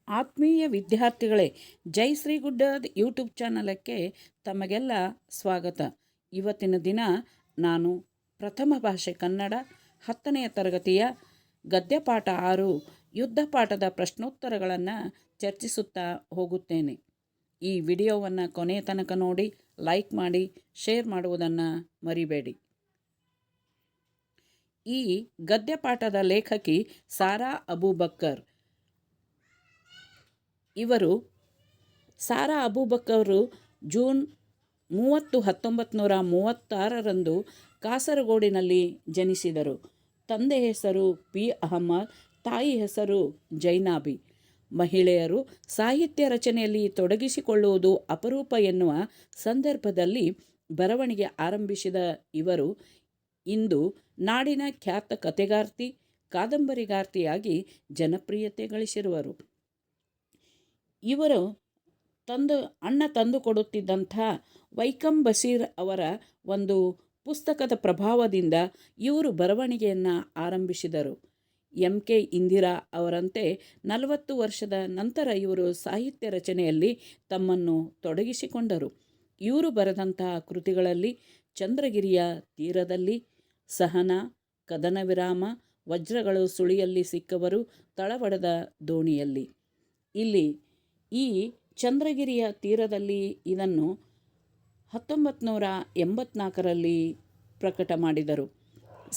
ಆತ್ಮೀಯ ವಿದ್ಯಾರ್ಥಿಗಳೇ, ಜೈ ಶ್ರೀ ಗುಡ್ಡದ ಯೂಟ್ಯೂಬ್ ಚಾನಲಕ್ಕೆ ತಮಗೆಲ್ಲ ಸ್ವಾಗತ. ಇವತ್ತಿನ ದಿನ ನಾನು ಪ್ರಥಮ ಭಾಷೆ ಕನ್ನಡ 10ನೆಯ ತರಗತಿಯ ಗದ್ಯಪಾಠ 6 ಯುದ್ಧ ಪಾಠದ ಪ್ರಶ್ನೋತ್ತರಗಳನ್ನು ಚರ್ಚಿಸುತ್ತಾ ಹೋಗುತ್ತೇನೆ. ಈ ವಿಡಿಯೋವನ್ನು ಕೊನೆಯ ತನಕ ನೋಡಿ, ಲೈಕ್ ಮಾಡಿ, ಶೇರ್ ಮಾಡುವುದನ್ನು ಮರಿಬೇಡಿ. ಈ ಗದ್ಯಪಾಠದ ಲೇಖಕಿ ಸಾರಾ ಅಬೂಬಕ್ಕರ್. ಸಾರಾ ಅಬೂಬಕ್ಕರ್ ಜೂನ್ 30, 1936ರಂದು ಕಾಸರಗೋಡಿನಲ್ಲಿ ಜನಿಸಿದರು. ತಂದೆ ಹೆಸರು ಪಿ. ಅಹಮದ್, ತಾಯಿ ಹೆಸರು ಜೈನಾಬಿ. ಮಹಿಳೆಯರು ಸಾಹಿತ್ಯ ರಚನೆಯಲ್ಲಿ ತೊಡಗಿಸಿಕೊಳ್ಳುವುದು ಅಪರೂಪ ಎನ್ನುವ ಸಂದರ್ಭದಲ್ಲಿ ಬರವಣಿಗೆ ಆರಂಭಿಸಿದ ಇವರು ಇಂದು ನಾಡಿನ ಖ್ಯಾತ ಕಥೆಗಾರ್ತಿ, ಕಾದಂಬರಿಗಾರ್ತಿಯಾಗಿ ಜನಪ್ರಿಯತೆ ಗಳಿಸಿರುವರು. ಇವರು ಅಣ್ಣ ತಂದುಕೊಡುತ್ತಿದ್ದಂಥ ವೈಕಂ ಬಶೀರ್ ಅವರ ಒಂದು ಪುಸ್ತಕದ ಪ್ರಭಾವದಿಂದ ಇವರು ಬರವಣಿಗೆಯನ್ನು ಆರಂಭಿಸಿದರು. ಎಂ.ಕೆ. ಇಂದಿರಾ ಅವರಂತೆ 40 ವರ್ಷದ ನಂತರ ಇವರು ಸಾಹಿತ್ಯ ರಚನೆಯಲ್ಲಿ ತಮ್ಮನ್ನು ತೊಡಗಿಸಿಕೊಂಡರು. ಇವರು ಬರೆದಂತಹ ಕೃತಿಗಳಲ್ಲಿ ಚಂದ್ರಗಿರಿಯ ತೀರದಲ್ಲಿ, ಸಹನಾ, ಕದನ ವಿರಾಮ, ವಜ್ರಗಳು ಸುಳಿಯಲ್ಲಿ ಸಿಕ್ಕವರು, ತಳವಡದ ದೋಣಿಯಲ್ಲಿ. ಇಲ್ಲಿ ಈ ಚಂದ್ರಗಿರಿಯ ತೀರದಲ್ಲಿ ಇದನ್ನು 1984ರಲ್ಲಿ ಪ್ರಕಟ ಮಾಡಿದರು.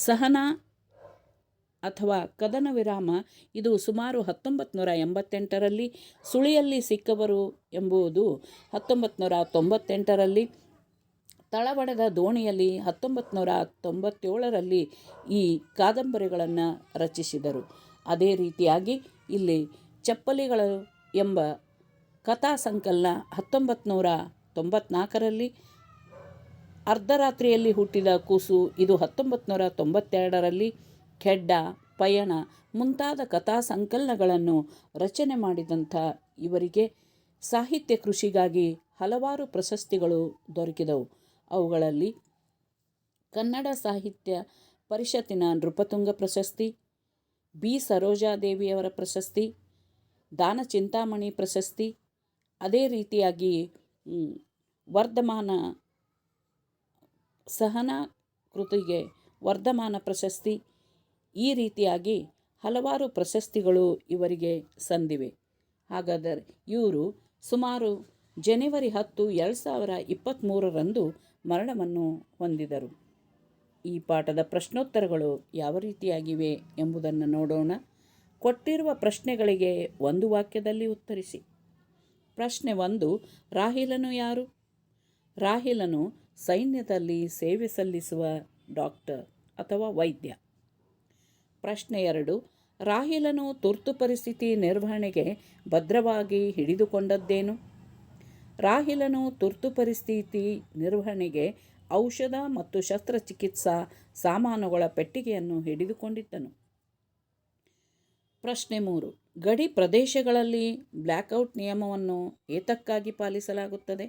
ಸಹನಾ ಅಥವಾ ಕದನ ವಿರಾಮ ಇದು ಸುಮಾರು 1988ರಲ್ಲಿ, ಸುಳಿಯಲ್ಲಿ ಸಿಕ್ಕವರು ಎಂಬುದು 1998ರಲ್ಲಿ, ತಳವಡದ ದೋಣಿಯಲ್ಲಿ 1997ರಲ್ಲಿ ಈ ಕಾದಂಬರಿಗಳನ್ನು ರಚಿಸಿದರು. ಅದೇ ರೀತಿಯಾಗಿ ಇಲ್ಲಿ ಚಪ್ಪಲಿಗಳು ಎಂಬ ಕಥಾ ಸಂಕಲನ 1994ರಲ್ಲಿ, ಅರ್ಧರಾತ್ರಿಯಲ್ಲಿ ಹುಟ್ಟಿದ ಕೂಸು ಇದು 1992ರಲ್ಲಿ, ಖೆಡ್ಡ, ಪಯಣ ಮುಂತಾದ ಕಥಾ ಸಂಕಲನಗಳನ್ನು ರಚನೆ ಮಾಡಿದಂಥ ಇವರಿಗೆ ಸಾಹಿತ್ಯ ಕೃಷಿಗಾಗಿ ಹಲವಾರು ಪ್ರಶಸ್ತಿಗಳು ದೊರಕಿದವು. ಅವುಗಳಲ್ಲಿ ಕನ್ನಡ ಸಾಹಿತ್ಯ ಪರಿಷತ್ತಿನ ನೃಪತುಂಗ ಪ್ರಶಸ್ತಿ, ಬಿ. ಸರೋಜಾದೇವಿಯವರ ಪ್ರಶಸ್ತಿ, ದಾನ ಚಿಂತಾಮಣಿ ಪ್ರಶಸ್ತಿ, ಅದೇ ರೀತಿಯಾಗಿ ಸಹನಾ ಕೃತಿಗೆ ವರ್ಧಮಾನ ಪ್ರಶಸ್ತಿ, ಈ ರೀತಿಯಾಗಿ ಹಲವಾರು ಪ್ರಶಸ್ತಿಗಳು ಇವರಿಗೆ ಸಂದಿವೆ. ಹಾಗಾದರೆ ಇವರು ಸುಮಾರು ಜನವರಿ 10, 2023ರಂದು ಮರಣವನ್ನು ಹೊಂದಿದರು. ಈ ಪಾಠದ ಪ್ರಶ್ನೋತ್ತರಗಳು ಯಾವ ರೀತಿಯಾಗಿವೆ ಎಂಬುದನ್ನು ನೋಡೋಣ. ಕೊಟ್ಟಿರುವ ಪ್ರಶ್ನೆಗಳಿಗೆ ಒಂದು ವಾಕ್ಯದಲ್ಲಿ ಉತ್ತರಿಸಿ. ಪ್ರಶ್ನೆ 1, ರಾಹಿಲನು ಯಾರು? ರಾಹಿಲನು ಸೈನ್ಯದಲ್ಲಿ ಸೇವೆ ಸಲ್ಲಿಸುವ ಡಾಕ್ಟರ್ ಅಥವಾ ವೈದ್ಯ. ಪ್ರಶ್ನೆ 2, ರಾಹಿಲನು ತುರ್ತು ಪರಿಸ್ಥಿತಿ ನಿರ್ವಹಣೆಗೆ ಭದ್ರವಾಗಿ ಹಿಡಿದುಕೊಂಡದ್ದೇನು? ರಾಹಿಲನು ತುರ್ತು ಪರಿಸ್ಥಿತಿ ನಿರ್ವಹಣೆಗೆ ಔಷಧ ಮತ್ತು ಶಸ್ತ್ರಚಿಕಿತ್ಸಾ ಸಾಮಾನುಗಳ ಪೆಟ್ಟಿಗೆಯನ್ನು ಹಿಡಿದುಕೊಂಡಿದ್ದನು. ಪ್ರಶ್ನೆ 3, ಗಡಿ ಪ್ರದೇಶಗಳಲ್ಲಿ ಬ್ಲ್ಯಾಕ್ಔಟ್ ನಿಯಮವನ್ನು ಏತಕ್ಕಾಗಿ ಪಾಲಿಸಲಾಗುತ್ತದೆ?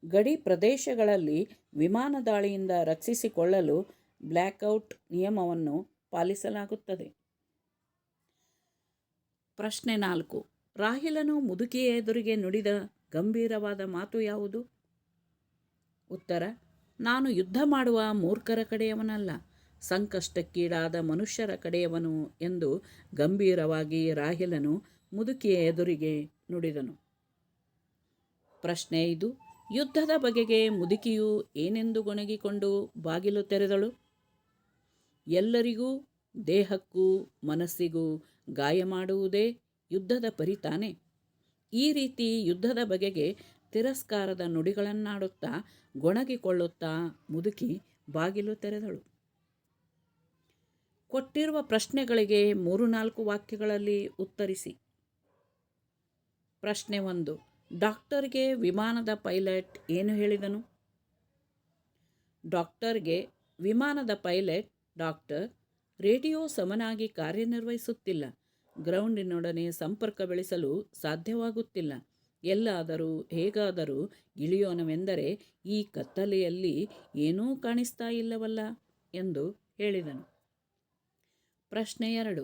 ಗಡಿ ಪ್ರದೇಶಗಳಲ್ಲಿ ವಿಮಾನ ದಾಳಿಯಿಂದ ರಕ್ಷಿಸಿಕೊಳ್ಳಲು ಬ್ಲ್ಯಾಕ್ಔಟ್ ನಿಯಮವನ್ನು ಪಾಲಿಸಲಾಗುತ್ತದೆ. ಪ್ರಶ್ನೆ 4, ರಾಹಿಲನು ಮುದುಕಿಯ ಎದುರಿಗೆ ನುಡಿದ ಗಂಭೀರವಾದ ಮಾತು ಯಾವುದು? ಉತ್ತರ, ನಾನು ಯುದ್ಧ ಮಾಡುವ ಮೂರ್ಖರ ಕಡೆಯವನಲ್ಲ, ಸಂಕಷ್ಟಕ್ಕೀಡಾದ ಮನುಷ್ಯರ ಕಡೆಯವನು ಎಂದು ಗಂಭೀರವಾಗಿ ರಾಹಿಲನು ಮುದುಕಿಯ ಎದುರಿಗೆ ನುಡಿದನು. ಪ್ರಶ್ನೆ 5, ಯುದ್ಧದ ಬಗೆಗೆ ಮುದುಕಿಯು ಏನೆಂದು ಗೊಣಗಿಕೊಂಡು ಬಾಗಿಲು ತೆರೆದಳು? ಎಲ್ಲರಿಗೂ ದೇಹಕ್ಕೂ ಮನಸ್ಸಿಗೂ ಗಾಯ ಮಾಡುವುದೇ ಯುದ್ಧದ ಪರಿತಾನೆ. ಈ ರೀತಿ ಯುದ್ಧದ ಬಗೆಗೆ ತಿರಸ್ಕಾರದ ನುಡಿಗಳನ್ನಾಡುತ್ತಾ ಗೊಣಗಿಕೊಳ್ಳುತ್ತಾ ಮುದುಕಿ ಬಾಗಿಲು ತೆರೆದಳು. ಕೊಟ್ಟಿರುವ ಪ್ರಶ್ನೆಗಳಿಗೆ 3-4 ವಾಕ್ಯಗಳಲ್ಲಿ ಉತ್ತರಿಸಿ. ಪ್ರಶ್ನೆ 1, ಡಾಕ್ಟರ್ಗೆ ವಿಮಾನದ ಪೈಲಟ್ ಏನು ಹೇಳಿದನು? ಡಾಕ್ಟರ್ಗೆ ವಿಮಾನದ ಪೈಲಟ್, ಡಾಕ್ಟರ್, ರೇಡಿಯೋ ಸಮನಾಗಿ ಕಾರ್ಯನಿರ್ವಹಿಸುತ್ತಿಲ್ಲ, ಗ್ರೌಂಡಿನೊಡನೆ ಸಂಪರ್ಕ ಬೆಳೆಸಲು ಸಾಧ್ಯವಾಗುತ್ತಿಲ್ಲ, ಎಲ್ಲಾದರೂ ಹೇಗಾದರೂ ಇಳಿಯೋಣವೆಂದರೆ ಈ ಕತ್ತಲೆಯಲ್ಲಿ ಏನೂ ಕಾಣಿಸ್ತಾ ಇಲ್ಲವಲ್ಲ ಎಂದು ಹೇಳಿದನು. ಪ್ರಶ್ನೆ 2,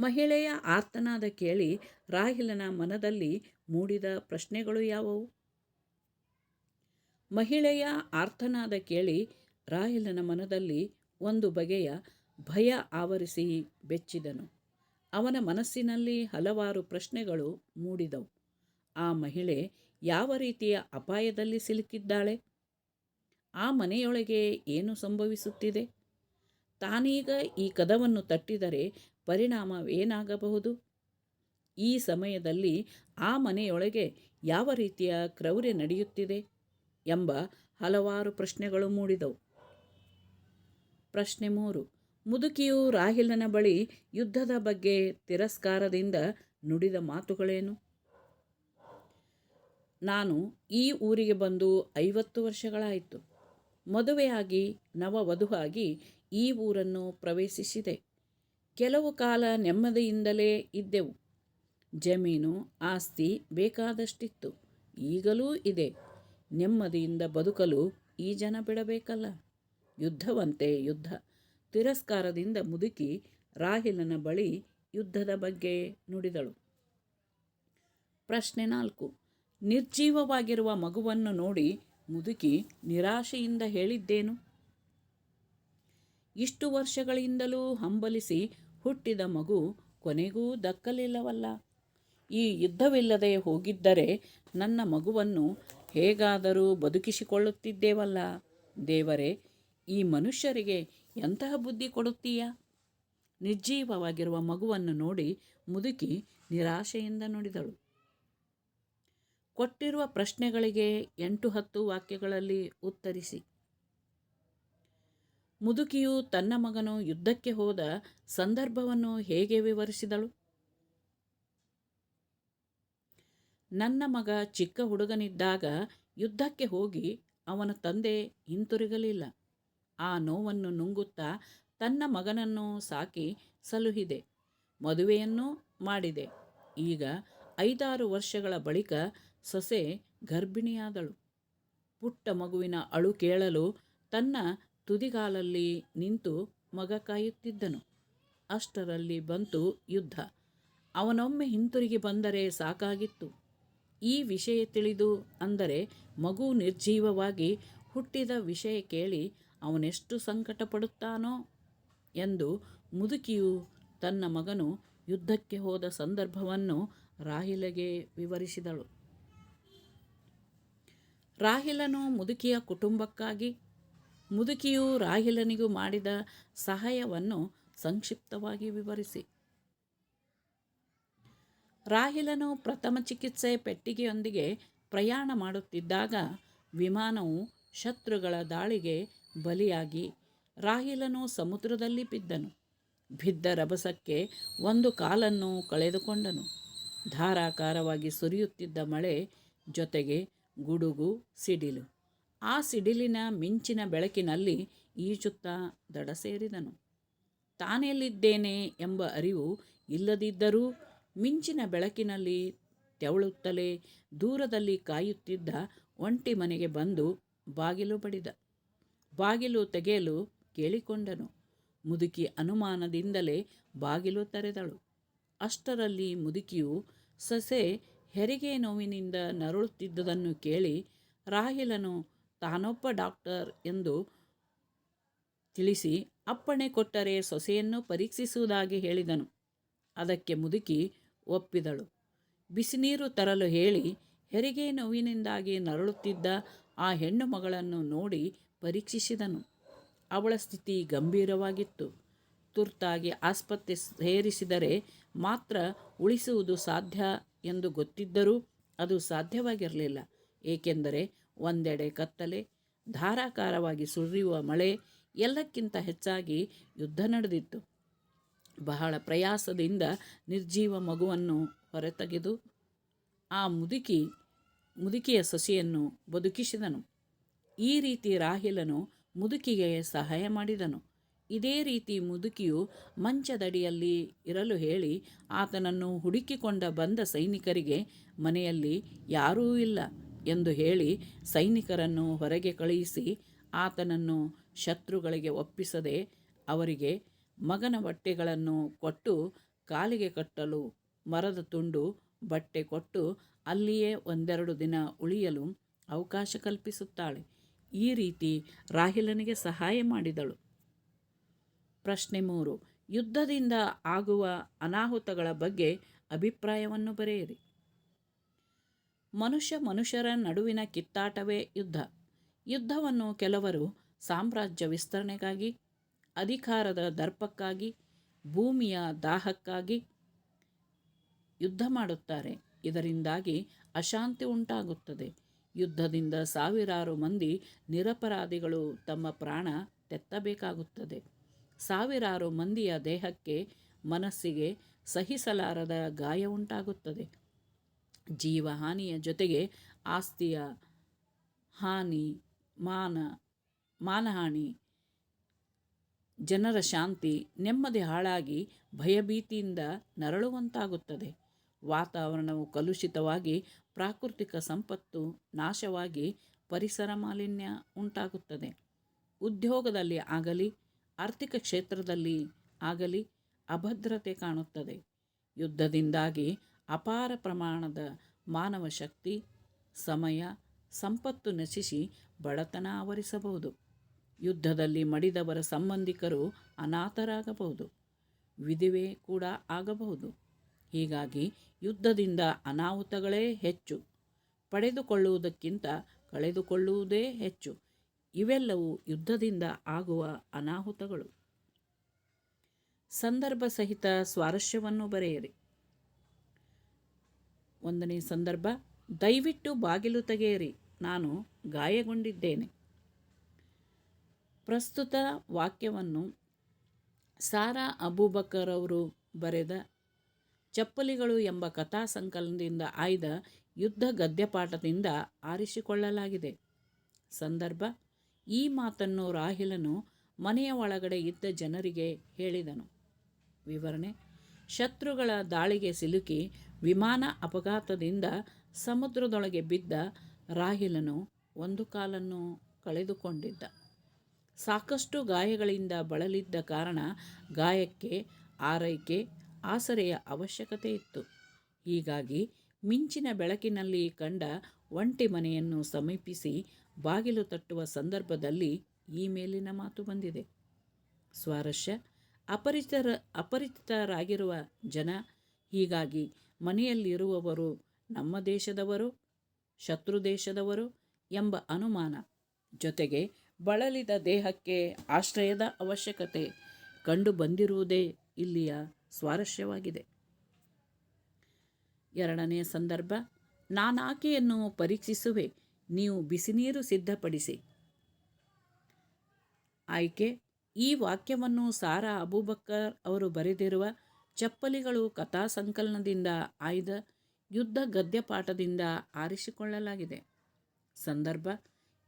ಮಹಿಳೆಯ ಆರ್ತನಾದ ಕೇಳಿ ರಾಹಿಲನ ಮನದಲ್ಲಿ ಮೂಡಿದ ಪ್ರಶ್ನೆಗಳು ಯಾವುವು? ಮಹಿಳೆಯ ಆರ್ತನಾದ ಕೇಳಿ ರಾಹಿಲನ ಮನದಲ್ಲಿ ಒಂದು ಬಗೆಯ ಭಯ ಆವರಿಸಿ ಬೆಚ್ಚಿದನು. ಅವನ ಮನಸ್ಸಿನಲ್ಲಿ ಹಲವಾರು ಪ್ರಶ್ನೆಗಳು ಮೂಡಿದವು. ಆ ಮಹಿಳೆ ಯಾವ ರೀತಿಯ ಅಪಾಯದಲ್ಲಿ ಸಿಲುಕಿದ್ದಾಳೆ? ಆ ಮನೆಯೊಳಗೆ ಏನು ಸಂಭವಿಸುತ್ತಿದೆ? ತಾನೀಗ ಈ ಕದವನ್ನು ತಟ್ಟಿದರೆ ಪರಿಣಾಮವೇನಾಗಬಹುದು? ಈ ಸಮಯದಲ್ಲಿ ಆ ಮನೆಯೊಳಗೆ ಯಾವ ರೀತಿಯ ಕ್ರೌರ್ಯ ನಡೆಯುತ್ತಿದೆ ಎಂಬ ಹಲವಾರು ಪ್ರಶ್ನೆಗಳು ಮೂಡಿದವು. ಪ್ರಶ್ನೆ 3. ಮುದುಕಿಯು ರಾಹಿಲನ ಬಳಿ ಯುದ್ಧದ ಬಗ್ಗೆ ತಿರಸ್ಕಾರದಿಂದ ನುಡಿದ ಮಾತುಗಳೇನು? ನಾನು ಈ ಊರಿಗೆ ಬಂದು 50 ವರ್ಷಗಳಾಯಿತು. ಮದುವೆಯಾಗಿ ನವವಧುವಾಗಿ ಈ ಊರನ್ನು ಪ್ರವೇಶಿಸಿದೆ. ಕೆಲವು ಕಾಲ ನೆಮ್ಮದಿಯಿಂದಲೇ ಇದ್ದೆವು. ಜಮೀನು ಆಸ್ತಿ ಬೇಕಾದಷ್ಟಿತ್ತು, ಈಗಲೂ ಇದೆ. ನೆಮ್ಮದಿಯಿಂದ ಬದುಕಲು ಈ ಜನ ಬಿಡಬೇಕಲ್ಲ. ಯುದ್ಧವಂತೆ ಯುದ್ಧ. ತಿರಸ್ಕಾರದಿಂದ ಮುದುಕಿ ರಾಹಿಲನ ಬಳಿ ಯುದ್ಧದ ಬಗ್ಗೆ ನುಡಿದಳು. ಪ್ರಶ್ನೆ 4. ನಿರ್ಜೀವವಾಗಿರುವ ಮಗುವನ್ನು ನೋಡಿ ಮುದುಕಿ ನಿರಾಶೆಯಿಂದ ಹೇಳಿದ್ದೇನು? ಇಷ್ಟು ವರ್ಷಗಳಿಂದಲೂ ಹಂಬಲಿಸಿ ಹುಟ್ಟಿದ ಮಗು ಕೊನೆಗೂ ದಕ್ಕಲಿಲ್ಲವಲ್ಲ. ಈ ಯುದ್ಧವಿಲ್ಲದೆ ಹೋಗಿದ್ದರೆ ನನ್ನ ಮಗುವನ್ನು ಹೇಗಾದರೂ ಬದುಕಿಸಿಕೊಳ್ಳುತ್ತಿದ್ದೇವಲ್ಲ. ದೇವರೇ, ಈ ಮನುಷ್ಯರಿಗೆ ಎಂತಹ ಬುದ್ಧಿ ಕೊಡುತ್ತೀಯಾ? ನಿರ್ಜೀವವಾಗಿರುವ ಮಗುವನ್ನು ನೋಡಿ ಮುದುಕಿ ನಿರಾಶೆಯಿಂದ ನುಡಿದಳು. ಕೊಟ್ಟಿರುವ ಪ್ರಶ್ನೆಗಳಿಗೆ 8-10 ವಾಕ್ಯಗಳಲ್ಲಿ ಉತ್ತರಿಸಿ. ಮುದುಕಿಯು ತನ್ನ ಮಗನು ಯುದ್ಧಕ್ಕೆ ಹೋದ ಸಂದರ್ಭವನ್ನು ಹೇಗೆ ವಿವರಿಸಿದಳು? ನನ್ನ ಮಗ ಚಿಕ್ಕ ಹುಡುಗನಿದ್ದಾಗ ಯುದ್ಧಕ್ಕೆ ಹೋಗಿ ಅವನ ತಂದೆ ಹಿಂತಿರುಗಲಿಲ್ಲ. ಆ ನೋವನ್ನು ನುಂಗುತ್ತಾ ತನ್ನ ಮಗನನ್ನು ಸಾಕಿ ಸಲುಹಿದೆ. ಮದುವೆಯನ್ನೂ ಮಾಡಿದೆ. ಈಗ 5-6 ವರ್ಷಗಳ ಬಳಿಕ ಸೊಸೆ ಗರ್ಭಿಣಿಯಾದಳು. ಪುಟ್ಟ ಮಗುವಿನ ಅಳು ಕೇಳಲು ತನ್ನ ತುದಿಗಾಲಲ್ಲಿ ನಿಂತು ಮಗ ಕಾಯುತ್ತಿದ್ದನು. ಅಷ್ಟರಲ್ಲಿ ಬಂತು ಯುದ್ಧ. ಅವನೊಮ್ಮೆ ಹಿಂತಿರುಗಿ ಬಂದರೆ ಸಾಕಾಗಿತ್ತು. ಈ ವಿಷಯ ತಿಳಿದು, ಅಂದರೆ ಮಗು ನಿರ್ಜೀವವಾಗಿ ಹುಟ್ಟಿದ ವಿಷಯ ಕೇಳಿ ಅವನೆಷ್ಟು ಸಂಕಟ ಪಡುತ್ತಾನೋ ಎಂದು ಮುದುಕಿಯು ತನ್ನ ಮಗನು ಯುದ್ಧಕ್ಕೆ ಹೋದ ಸಂದರ್ಭವನ್ನು ರಾಹಿಲಗೆ ವಿವರಿಸಿದಳು. ರಾಹಿಲನು ಮುದುಕಿಯ ಕುಟುಂಬಕ್ಕಾಗಿ ಮುದುಕಿಯು ರಾಹಿಲನಿಗೂ ಮಾಡಿದ ಸಹಾಯವನ್ನು ಸಂಕ್ಷಿಪ್ತವಾಗಿ ವಿವರಿಸಿ. ರಾಹಿಲನು ಪ್ರಥಮ ಚಿಕಿತ್ಸೆ ಪೆಟ್ಟಿಗೆಯೊಂದಿಗೆ ಪ್ರಯಾಣ ಮಾಡುತ್ತಿದ್ದಾಗ ವಿಮಾನವು ಶತ್ರುಗಳ ದಾಳಿಗೆ ಬಲಿಯಾಗಿ ರಾಹಿಲನು ಸಮುದ್ರದಲ್ಲಿ ಬಿದ್ದನು. ಬಿದ್ದ ರಭಸಕ್ಕೆ ಒಂದು ಕಾಲನ್ನು ಕಳೆದುಕೊಂಡನು. ಧಾರಾಕಾರವಾಗಿ ಸುರಿಯುತ್ತಿದ್ದ ಮಳೆ ಜೊತೆಗೆ ಗುಡುಗು ಸಿಡಿಲು. ಆ ಸಿಡಿಲಿನ ಮಿಂಚಿನ ಬೆಳಕಿನಲ್ಲಿ ಈಜುತ್ತಾ ದಡ ಸೇರಿದನು. ತಾನೆಲ್ಲಿದ್ದೇನೆ ಎಂಬ ಅರಿವು ಇಲ್ಲದಿದ್ದರೂ ಮಿಂಚಿನ ಬೆಳಕಿನಲ್ಲಿ ತೆವಳುತ್ತಲೇ ದೂರದಲ್ಲಿ ಕಾಯುತ್ತಿದ್ದ ಒಂಟಿ ಮನೆಗೆ ಬಂದು ಬಾಗಿಲು ಬಡಿದ. ಬಾಗಿಲು ತೆಗೆಯಲು ಕೇಳಿಕೊಂಡನು. ಮುದುಕಿ ಅನುಮಾನದಿಂದಲೇ ಬಾಗಿಲು ತೆರೆದಳು. ಅಷ್ಟರಲ್ಲಿ ಮುದುಕಿಯು ಸೊಸೆ ಹೆರಿಗೆ ನೋವಿನಿಂದ ನರಳುತ್ತಿದ್ದುದನ್ನು ಕೇಳಿ ರಾಹಿಲನು ತಾನೊಬ್ಬ ಡಾಕ್ಟರ್ ಎಂದು ತಿಳಿಸಿ ಅಪ್ಪಣೆ ಕೊಟ್ಟರೆ ಸೊಸೆಯನ್ನು ಪರೀಕ್ಷಿಸುವುದಾಗಿ ಹೇಳಿದನು. ಅದಕ್ಕೆ ಮುದುಕಿ ಒಪ್ಪಿದಳು. ಬಿಸಿನೀರು ತರಲು ಹೇಳಿ ಹೆರಿಗೆ ನೋವಿನಿಂದಾಗಿ ನರಳುತ್ತಿದ್ದ ಆ ಹೆಣ್ಣು ಮಗಳನ್ನು ನೋಡಿ ಪರೀಕ್ಷಿಸಿದನು. ಅವಳ ಸ್ಥಿತಿ ಗಂಭೀರವಾಗಿತ್ತು. ತುರ್ತಾಗಿ ಆಸ್ಪತ್ರೆ ಸೇರಿಸಿದರೆ ಮಾತ್ರ ಉಳಿಸುವುದು ಸಾಧ್ಯ ಎಂದು ಗೊತ್ತಿದ್ದರೂ ಅದು ಸಾಧ್ಯವಾಗಿರಲಿಲ್ಲ. ಏಕೆಂದರೆ ಒಂದೆಡೆ ಕತ್ತಲೆ, ಧಾರಾಕಾರವಾಗಿ ಸುರಿಯುವ ಮಳೆ, ಎಲ್ಲಕ್ಕಿಂತ ಹೆಚ್ಚಾಗಿ ಯುದ್ಧ ನಡೆದಿತ್ತು. ಬಹಳ ಪ್ರಯಾಸದಿಂದ ನಿರ್ಜೀವ ಮಗುವನ್ನು ಹೊರತೆಗೆದು ಆ ಮುದುಕಿಯ ಸೊಸೆಯನ್ನು ಬದುಕಿಸಿದನು. ಈ ರೀತಿ ರಾಹಿಲನು ಮುದುಕಿಗೆ ಸಹಾಯ ಮಾಡಿದನು. ಇದೇ ರೀತಿ ಮುದುಕಿಯು ಮಂಚದಡಿಯಲ್ಲಿ ಇರಲು ಹೇಳಿ ಆತನನ್ನು ಹುಡುಕಿಕೊಂಡ ಬಂದ ಸೈನಿಕರಿಗೆ ಮನೆಯಲ್ಲಿ ಯಾರೂ ಇಲ್ಲ ಎಂದು ಹೇಳಿ ಸೈನಿಕರನ್ನು ಹೊರಗೆ ಕಳುಹಿಸಿ ಆತನನ್ನು ಶತ್ರುಗಳಿಗೆ ಒಪ್ಪಿಸದೆ ಅವರಿಗೆ ಮಗನ ಬಟ್ಟೆಗಳನ್ನು ಕೊಟ್ಟು ಕಾಲಿಗೆ ಕಟ್ಟಲು ಮರದ ತುಂಡು ಬಟ್ಟೆ ಕೊಟ್ಟು ಅಲ್ಲಿಯೇ ಒಂದೆರಡು ದಿನ ಉಳಿಯಲು ಅವಕಾಶ ಕಲ್ಪಿಸುತ್ತಾಳೆ. ಈ ರೀತಿ ರಾಹಿಲನಿಗೆ ಸಹಾಯ ಮಾಡಿದಳು. ಪ್ರಶ್ನೆ 3. ಯುದ್ಧದಿಂದ ಆಗುವ ಅನಾಹುತಗಳ ಬಗ್ಗೆ ಅಭಿಪ್ರಾಯವನ್ನು ಬರೆಯಿರಿ. ಮನುಷ್ಯರ ನಡುವಿನ ಕಿತ್ತಾಟವೇ ಯುದ್ಧ. ಯುದ್ಧವನ್ನು ಕೆಲವರು ಸಾಮ್ರಾಜ್ಯ ವಿಸ್ತರಣೆಗಾಗಿ, ಅಧಿಕಾರದ ದರ್ಪಕ್ಕಾಗಿ, ಭೂಮಿಯ ದಾಹಕ್ಕಾಗಿ ಯುದ್ಧ ಮಾಡುತ್ತಾರೆ. ಇದರಿಂದಾಗಿ ಅಶಾಂತಿ ಉಂಟಾಗುತ್ತದೆ. ಯುದ್ಧದಿಂದ ಸಾವಿರಾರು ಮಂದಿ ನಿರಪರಾಧಿಗಳು ತಮ್ಮ ಪ್ರಾಣ ತೆತ್ತಬೇಕಾಗುತ್ತದೆ. ಸಾವಿರಾರು ಮಂದಿಯ ದೇಹಕ್ಕೆ, ಮನಸ್ಸಿಗೆ ಸಹಿಸಲಾರದ ಗಾಯ ಉಂಟಾಗುತ್ತದೆ. ಜೀವಹಾನಿಯ ಜೊತೆಗೆ ಆಸ್ತಿಯ ಹಾನಿ, ಮಾನಹಾನಿ, ಜನರ ಶಾಂತಿ, ನೆಮ್ಮದಿ ಹಾಳಾಗಿ ಭಯಭೀತಿಯಿಂದ ನರಳುವಂತಾಗುತ್ತದೆ. ವಾತಾವರಣವು ಕಲುಷಿತವಾಗಿ ಪ್ರಾಕೃತಿಕ ಸಂಪತ್ತು ನಾಶವಾಗಿ ಪರಿಸರ ಮಾಲಿನ್ಯ ಉಂಟಾಗುತ್ತದೆ. ಉದ್ಯೋಗದಲ್ಲಿ ಆಗಲಿ, ಆರ್ಥಿಕ ಕ್ಷೇತ್ರದಲ್ಲಿ ಆಗಲಿ ಅಭದ್ರತೆ ಕಾಣುತ್ತದೆ. ಯುದ್ಧದಿಂದಾಗಿ ಅಪಾರ ಪ್ರಮಾಣದ ಮಾನವ ಶಕ್ತಿ, ಸಮಯ, ಸಂಪತ್ತು ನಶಿಸಿ ಬಡತನ ಆವರಿಸಬಹುದು. ಯುದ್ಧದಲ್ಲಿ ಮಡಿದವರ ಸಂಬಂಧಿಕರು ಅನಾಥರಾಗಬಹುದು, ವಿಧವೆ ಕೂಡ ಆಗಬಹುದು. ಹೀಗಾಗಿ ಯುದ್ಧದಿಂದ ಅನಾಹುತಗಳೇ ಹೆಚ್ಚು, ಪಡೆದುಕೊಳ್ಳುವುದಕ್ಕಿಂತ ಕಳೆದುಕೊಳ್ಳುವುದೇ ಹೆಚ್ಚು. ಇವೆಲ್ಲವೂ ಯುದ್ಧದಿಂದ ಆಗುವ ಅನಾಹುತಗಳು. ಸಂದರ್ಭ ಸಹಿತ ಸ್ವಾರಸ್ಯವನ್ನು ಬರೆಯಿರಿ. 1ನೇ ಸಂದರ್ಭ, ದಯವಿಟ್ಟು ಬಾಗಿಲು ತೆಗೆಯಿರಿ, ನಾನು ಗಾಯಗೊಂಡಿದ್ದೇನೆ. ಪ್ರಸ್ತುತ ವಾಕ್ಯವನ್ನು ಸಾರಾ ಅಬೂಬಕರ್ ಅವರು ಬರೆದ ಚಪ್ಪಲಿಗಳು ಎಂಬ ಕಥಾ ಸಂಕಲನದಿಂದ ಆಯ್ದ ಯುದ್ಧ ಗದ್ಯಪಾಠದಿಂದ ಆರಿಸಿಕೊಳ್ಳಲಾಗಿದೆ. ಸಂದರ್ಭ, ಈ ಮಾತನ್ನು ರಾಹಿಲನು ಮನೆಯ ಒಳಗಡೆ ಇದ್ದ ಜನರಿಗೆ ಹೇಳಿದನು. ವಿವರಣೆ, ಶತ್ರುಗಳ ದಾಳಿಗೆ ಸಿಲುಕಿ ವಿಮಾನ ಅಪಘಾತದಿಂದ ಸಮುದ್ರದೊಳಗೆ ಬಿದ್ದ ರಾಹಿಲನು ಒಂದು ಕಾಲನ್ನು ಕಳೆದುಕೊಂಡಿದ್ದ. ಸಾಕಷ್ಟು ಗಾಯಗಳಿಂದ ಬಳಲಿದ್ದ ಕಾರಣ ಗಾಯಕ್ಕೆ ಆರೈಕೆ, ಆಸರೆಯ ಅವಶ್ಯಕತೆ ಇತ್ತು. ಹೀಗಾಗಿ ಮಿಂಚಿನ ಬೆಳಕಿನಲ್ಲಿ ಕಂಡ ಒಂಟಿ ಮನೆಯನ್ನು ಸಮೀಪಿಸಿ ಬಾಗಿಲು ತಟ್ಟುವ ಸಂದರ್ಭದಲ್ಲಿ ಈ ಮೇಲಿನ ಮಾತು ಬಂದಿದೆ. ಸ್ವಾರಸ್ಯ, ಅಪರಿಚಿತರಾಗಿರುವ ಜನ. ಹೀಗಾಗಿ ಮನೆಯಲ್ಲಿರುವವರು ನಮ್ಮ ದೇಶದವರು, ಶತ್ರು ದೇಶದವರು ಎಂಬ ಅನುಮಾನ. ಜೊತೆಗೆ ಬಳಲಿದ ದೇಹಕ್ಕೆ ಆಶ್ರಯದ ಅವಶ್ಯಕತೆ ಕಂಡು ಬಂದಿರುವುದೇ ಇಲ್ಲಿಯ ಸ್ವಾರಸ್ಯವಾಗಿದೆ. 2ನೇ ಸಂದರ್ಭ, ನಾನಾಕೆಯನ್ನು ಪರೀಕ್ಷಿಸುವೆ, ನೀವು ಬಿಸಿನೀರು ಸಿದ್ಧಪಡಿಸಿ. ಆಯ್ಕೆ, ಈ ವಾಕ್ಯವನ್ನು ಸಾರಾ ಅಬೂಬಕರ್ ಅವರು ಬರೆದಿರುವ ಚಪ್ಪಲಿಗಳು ಕಥಾ ಸಂಕಲನದಿಂದ ಆಯ್ದ ಯುದ್ಧ ಗದ್ಯಪಾಠದಿಂದ ಆರಿಸಿಕೊಳ್ಳಲಾಗಿದೆ. ಸಂದರ್ಭ,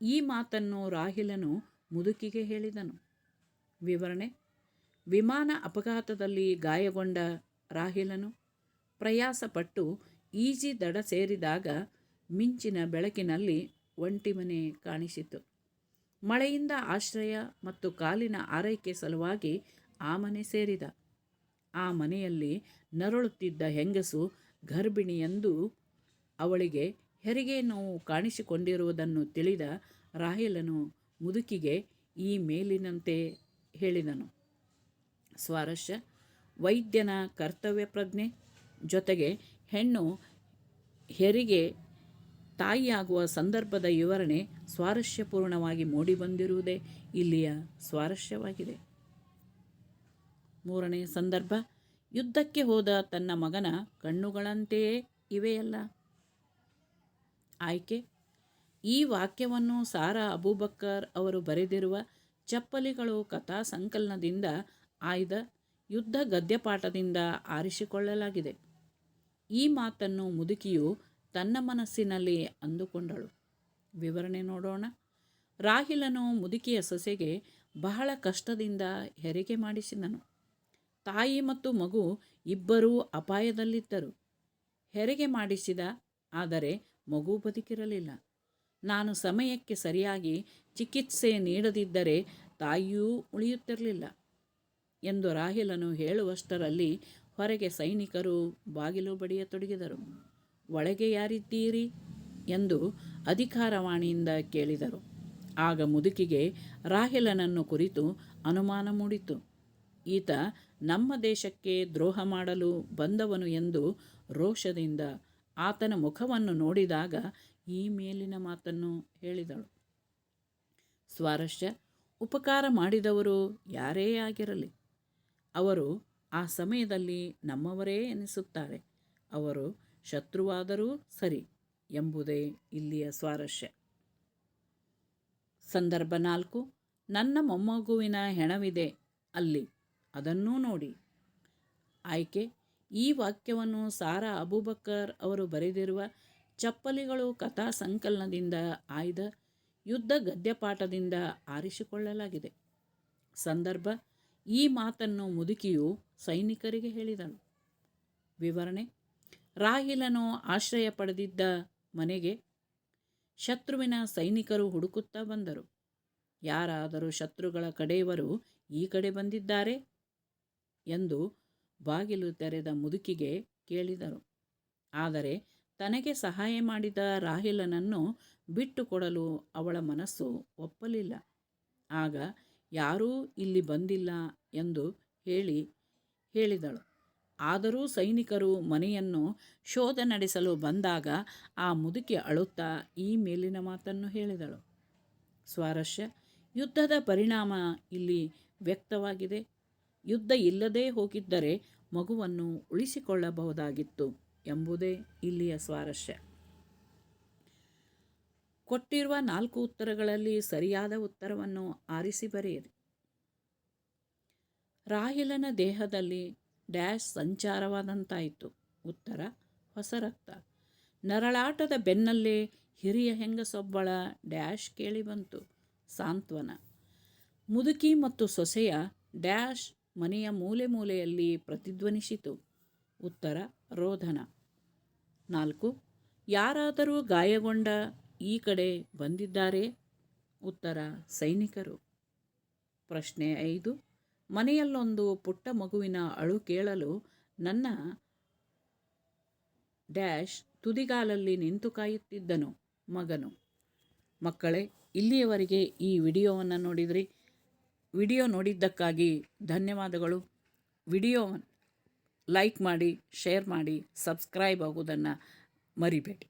ಈ ಮಾತನ್ನು ರಾಹಿಲನು ಮುದುಕಿಗೆ ಹೇಳಿದನು. ವಿವರಣೆ, ವಿಮಾನ ಅಪಘಾತದಲ್ಲಿ ಗಾಯಗೊಂಡ ರಾಹಿಲನು ಪ್ರಯಾಸಪಟ್ಟು ಈಜಿ ದಡ ಸೇರಿದಾಗ ಮಿಂಚಿನ ಬೆಳಕಿನಲ್ಲಿ ಒಂಟಿ ಮನೆ ಕಾಣಿಸಿತು. ಮಳೆಯಿಂದ ಆಶ್ರಯ ಮತ್ತು ಕಾಲಿನ ಆರೈಕೆ ಸಲುವಾಗಿ ಆ ಮನೆ ಸೇರಿದ. ಆ ಮನೆಯಲ್ಲಿ ನರಳುತ್ತಿದ್ದ ಹೆಂಗಸು ಗರ್ಭಿಣಿಯೆಂದು ಅವಳಿಗೆ ಹೆರಿಗೆ ನೋವು ಕಾಣಿಸಿಕೊಂಡಿರುವುದನ್ನು ತಿಳಿದ ರಾಹಿಲನು ಮುದುಕಿಗೆ ಈ ಮೇಲಿನಂತೆ ಹೇಳಿದನು. ಸ್ವಾರಸ್ಯ, ವೈದ್ಯನ ಕರ್ತವ್ಯ ಪ್ರಜ್ಞೆ ಜೊತೆಗೆ ಹೆಣ್ಣು ಹೆರಿಗೆ ತಾಯಿಯಾಗುವ ಸಂದರ್ಭದ ವಿವರಣೆ ಸ್ವಾರಸ್ಯಪೂರ್ಣವಾಗಿ ಮೂಡಿಬಂದಿರುವುದೇ ಇಲ್ಲಿಯ ಸ್ವಾರಸ್ಯವಾಗಿದೆ. 3ನೇ ಸಂದರ್ಭ, ಯುದ್ಧಕ್ಕೆ ಹೋದ ತನ್ನ ಮಗನ ಕಣ್ಣುಗಳಂತೆಯೇ ಇವೆಯಲ್ಲ. ಆಯ್ಕೆ, ಈ ವಾಕ್ಯವನ್ನು ಸಾರಾ ಅಬೂಬಕರ್ ಅವರು ಬರೆದಿರುವ ಚಪ್ಪಲಿಗಳು ಕಥಾ ಸಂಕಲನದಿಂದ ಆಯ್ದ ಯುದ್ಧ ಗದ್ಯಪಾಠದಿಂದ ಆರಿಸಿಕೊಳ್ಳಲಾಗಿದೆ. ಈ ಮಾತನ್ನು ಮುದುಕಿಯು ತನ್ನ ಮನಸ್ಸಿನಲ್ಲಿ ಅಂದುಕೊಂಡಳು. ವಿವರಣೆ ನೋಡೋಣ. ರಾಹಿಲನು ಮುದುಕಿಯ ಸೊಸೆಗೆ ಬಹಳ ಕಷ್ಟದಿಂದ ಹೆರಿಗೆ ಮಾಡಿಸಿದನು. ತಾಯಿ ಮತ್ತು ಮಗು ಇಬ್ಬರೂ ಅಪಾಯದಲ್ಲಿದ್ದರು. ಹೆರಿಗೆ ಮಾಡಿಸಿದ, ಆದರೆ ಮಗು ಬದುಕಿರಲಿಲ್ಲ. ನಾನು ಸಮಯಕ್ಕೆ ಸರಿಯಾಗಿ ಚಿಕಿತ್ಸೆ ನೀಡದಿದ್ದರೆ ತಾಯಿಯೂ ಉಳಿಯುತ್ತಿರಲಿಲ್ಲ ಎಂದು ರಾಹಿಲನು ಹೇಳುವಷ್ಟರಲ್ಲಿ ಹೊರಗೆ ಸೈನಿಕರು ಬಾಗಿಲು ಬಡಿಯತೊಡಗಿದರು. ಒಳಗೆ ಯಾರಿದ್ದೀರಿ ಎಂದು ಅಧಿಕಾರವಾಣಿಯಿಂದ ಕೇಳಿದರು. ಆಗ ಮುದುಕಿಗೆ ರಾಹೇಲನನ್ನು ಕುರಿತು ಅನುಮಾನ ಮೂಡಿತು. ಈತ ನಮ್ಮ ದೇಶಕ್ಕೆ ದ್ರೋಹ ಮಾಡಲು ಬಂದವನು ಎಂದು ರೋಷದಿಂದ ಆತನ ಮುಖವನ್ನು ನೋಡಿದಾಗ ಈ ಮೇಲಿನ ಮಾತನ್ನು ಹೇಳಿದಳು. ಸ್ವಾರಸ್ಯ, ಉಪಕಾರ ಮಾಡಿದವರು ಯಾರೇ ಆಗಿರಲಿ, ಅವರು ಆ ಸಮಯದಲ್ಲಿ ನಮ್ಮವರೇ ಎನಿಸುತ್ತಾರೆ. ಅವರು ಶತ್ರುವಾದರೂ ಸರಿ ಎಂಬುದೇ ಇಲ್ಲಿಯ ಸ್ವಾರಸ್ಯ. ಸಂದರ್ಭ 4. ನನ್ನ ಮೊಮ್ಮಗುವಿನ ಹೆಣವಿದೆ ಅಲ್ಲಿ, ಅದನ್ನೂ ನೋಡಿ. ಆಯ್ಕೆ: ಈ ವಾಕ್ಯವನ್ನು ಸಾರಾ ಅಬೂಬಕರ್ ಅವರು ಬರೆದಿರುವ ಚಪ್ಪಲಿಗಳು ಕಥಾ ಸಂಕಲನದಿಂದ ಆಯ್ದ ಯುದ್ಧ ಗದ್ಯಪಾಠದಿಂದ ಆರಿಸಿಕೊಳ್ಳಲಾಗಿದೆ. ಸಂದರ್ಭ: ಈ ಮಾತನ್ನು ಮುದುಕಿಯು ಸೈನಿಕರಿಗೆ ಹೇಳಿದಳು. ವಿವರಣೆ: ರಾಹೇಲನು ಆಶ್ರಯ ಪಡೆದಿದ್ದ ಮನೆಗೆ ಶತ್ರುವಿನ ಸೈನಿಕರು ಹುಡುಕುತ್ತಾ ಬಂದರು. ಯಾರಾದರೂ ಶತ್ರುಗಳ ಕಡೆಯವರು ಈ ಕಡೆ ಬಂದಿದ್ದಾರೆ ಎಂದು ಬಾಗಿಲು ತೆರೆದ ಮುದುಕಿಗೆ ಕೇಳಿದರು. ಆದರೆ ತನಗೆ ಸಹಾಯ ಮಾಡಿದ ರಾಹೇಲನನ್ನು ಬಿಟ್ಟುಕೊಡಲು ಅವಳ ಮನಸ್ಸು ಒಪ್ಪಲಿಲ್ಲ. ಆಗ ಯಾರೂ ಇಲ್ಲಿ ಬಂದಿಲ್ಲ ಎಂದು ಹೇಳಿದಳು. ಆದರೂ ಸೈನಿಕರು ಮನೆಯನ್ನು ಶೋಧ ನಡೆಸಲು ಬಂದಾಗ ಆ ಮುದುಕಿ ಅಳುತ್ತಾ ಈ ಮೇಲಿನ ಮಾತನ್ನು ಹೇಳಿದಳು. ಸ್ವಾರಸ್ಯ, ಯುದ್ಧದ ಪರಿಣಾಮ ಇಲ್ಲಿ ವ್ಯಕ್ತವಾಗಿದೆ. ಯುದ್ಧ ಇಲ್ಲದೇ ಹೋಗಿದ್ದರೆ ಮಗುವನ್ನು ಉಳಿಸಿಕೊಳ್ಳಬಹುದಾಗಿತ್ತು ಎಂಬುದೇ ಇಲ್ಲಿಯ ಸ್ವಾರಸ್ಯ. ಕೊಟ್ಟಿರುವ 4 ಉತ್ತರಗಳಲ್ಲಿ ಸರಿಯಾದ ಉತ್ತರವನ್ನು ಆರಿಸಿ ಬರೆಯಿರಿ. ರಾಹೇಲನ ದೇಹದಲ್ಲಿ ಡ್ಯಾಶ್ ಸಂಚಾರವಾದಂತಾಯಿತು. ಉತ್ತರ: ಹೊಸ ರಕ್ತ. ನರಳಾಟದ ಬೆನ್ನಲ್ಲೇ ಹಿರಿಯ ಹೆಂಗಸೊಬ್ಬಳ ಡ್ಯಾಶ್ ಕೇಳಿಬಂತು. ಸಾಂತ್ವನ. ಮುದುಕಿ ಮತ್ತು ಸೊಸೆಯ ಡ್ಯಾಶ್ ಮನೆಯ ಮೂಲೆ ಮೂಲೆಯಲ್ಲಿ ಪ್ರತಿಧ್ವನಿಸಿತು. ಉತ್ತರ: ರೋಧನ. 4. ಯಾರಾದರೂ ಗಾಯಗೊಂಡ ಈ ಕಡೆ ಬಂದಿದ್ದಾರೆ. ಉತ್ತರ: ಸೈನಿಕರು. ಪ್ರಶ್ನೆ 5. ಮನೆಯಲ್ಲೊಂದು ಪುಟ್ಟ ಮಗುವಿನ ಅಳು ಕೇಳಲು ನನ್ನ ಡ್ಯಾಶ್ ತುದಿಗಾಲಲ್ಲಿ ನಿಂತು ಕಾಯುತ್ತಿದ್ದನು. ಮಗನು. ಮಕ್ಕಳೇ, ಇಲ್ಲಿಯವರೆಗೆ ಈ ವಿಡಿಯೋವನ್ನು ನೋಡಿದ್ರಿ. ವಿಡಿಯೋ ನೋಡಿದ್ದಕ್ಕಾಗಿ ಧನ್ಯವಾದಗಳು. ವಿಡಿಯೋ ಲೈಕ್ ಮಾಡಿ, ಶೇರ್ ಮಾಡಿ, ಸಬ್ಸ್ಕ್ರೈಬ್ ಆಗೋದನ್ನು ಮರಿಬೇಡಿ.